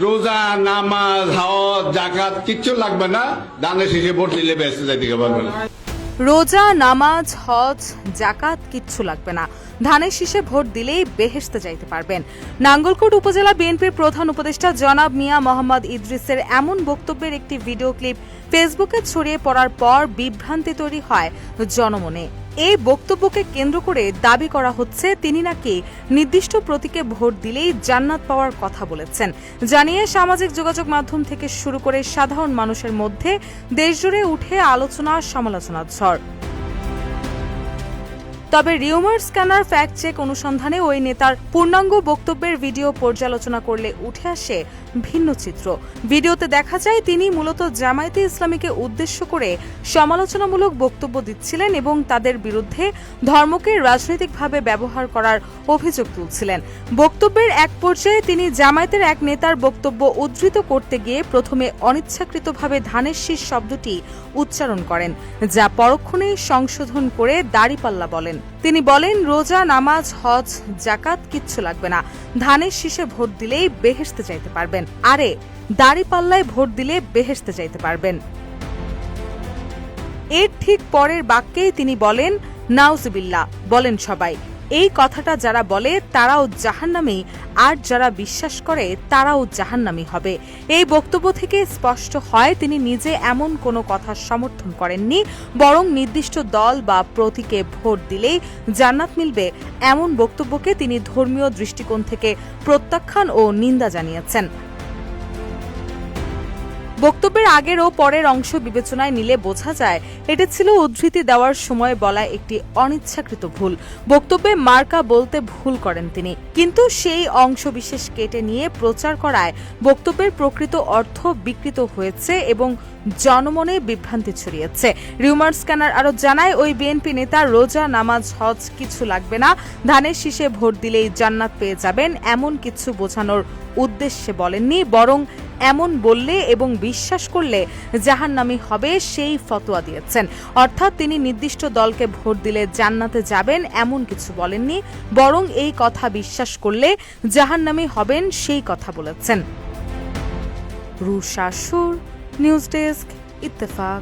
রোজা নামাজ হজ জাকাত কিচ্ছু লাগবে না, দানের শেষে ভোট দিলে বেঁচে যাইতে পারবেন। রোজা নামাজ হজ জাকাত কিচ্ছু লাগবে না, ধানের শীষে ভোট দিলেই বেহেশতে যাইতে পারবেন। নাঙ্গলকোট উপজেলা বিএনপির প্রধান উপদেষ্টা জনাব মিয়া মোহাম্মদ ইদ্রিসের এমন বক্তব্যের একটি ভিডিও ক্লিপ ফেসবুকে ছড়িয়ে পড়ার পর বিভ্রান্তি তৈরি হয় জনমনে। এই বক্তব্যকে কেন্দ্র করে দাবি করা হচ্ছে তিনি নাকি নির্দিষ্ট প্রতীকে ভোট দিলেই জান্নাত পাওয়ার কথা বলেছেন, জানিয়ে সামাজিক যোগাযোগ মাধ্যম থেকে শুরু করে সাধারণ মানুষের মধ্যে দেশজুড়ে উঠে আলোচনা সমালোচনার ঝড়। তবে রিউমার স্ক্যানার ফ্যাক্ট চেক অনুসন্ধানে ওই নেতার পূর্ণাঙ্গ বক্তব্যের ভিডিও পর্যালোচনা করলে উঠে আসে ভিন্ন চিত্র। ভিডিওতে দেখা যায় তিনি মূলত জামায়াতে ইসলামীকে উদ্দেশ্য করে সমালোচনামূলক বক্তব্য দিচ্ছিলেন এবং তাদের বিরুদ্ধে ধর্মকে রাজনৈতিকভাবে ব্যবহার করার অভিযোগ তুলছিলেন। বক্তব্যের এক পর্যায়ে তিনি জামায়াতের এক নেতার বক্তব্য উদ্ধৃত করতে গিয়ে প্রথমে অনিচ্ছাকৃতভাবে ধানের শীষ শব্দটি উচ্চারণ করেন, যা পরক্ষণেই সংশোধন করে দাড়িপাল্লা বলেন। তিনি বলেন, রোজা নামাজ হজ জাকাত কিচ্ছু লাগবে না, ধানের শীষে ভোট দিলেই বেহেশতে যাইতে পারবেন। আরে দাড়িপাল্লায় ভোট দিলে বেহেশতে যাইতে পারবেন। এর ঠিক পরের বাক্যেই তিনি বলেন, নাউজুবিল্লাহ, বলেন সবাই। এই কথাটা যারা বলে তারাও জাহান্নামী, আর যারা বিশ্বাস করে তারাও জাহান্নামী হবে। এই বক্তব্য থেকে স্পষ্ট হয় তিনি নিজে এমন কোনো কথা সমর্থন করেননি, বরং নির্দিষ্ট দল বা প্রতীকে ভোট দিলেই জান্নাত মিলবে এমন বক্তব্যকে তিনি ধর্মীয় দৃষ্টিকোণ থেকে প্রত্যাখ্যান ও নিন্দা জানিয়েছেন। বক্তব্যের আগের ও পরের অংশ বিবেচনায় নিলে বোঝা যায় এটি ছিল উদ্ধৃতি দেওয়ার সময় বলা একটি অনিচ্ছাকৃত ভুল। বক্তব্যে মার্কা বলতে ভুল করেন তিনি, কিন্তু সেই অংশ বিশেষ কেটে নিয়ে প্রচার করায় বক্তব্যের প্রকৃত অর্থ বিকৃত হয়েছে এবং জনমনে বিভ্রান্তি ছড়িয়েছে। রিউমার স্ক্যানার আরো জানায়, ওই বিএনপি নেতা রোজা নামাজ হজ কিছু লাগবে না, ধানের শীষে ভোট দিলেই জান্নাত পেয়ে যাবেন এমন কিছু বোঝানোর উদ্দেশ্যে বলেননি, বরং এমন বললে এবং বিশ্বাস করলে জাহান্নামী হবে সেই ফতোয়া দিয়েছেন। অর্থাৎ তিনি নির্দিষ্ট দলকে ভোট দিলে জান্নাতে যাবেন এমন কিছু বলেননি, বরং এই কথা বিশ্বাস করলে জাহান্নামী হবেন সেই কথা বলেছেন। রুশা সুর, নিউজ ডেস্ক, ইত্তেফাক।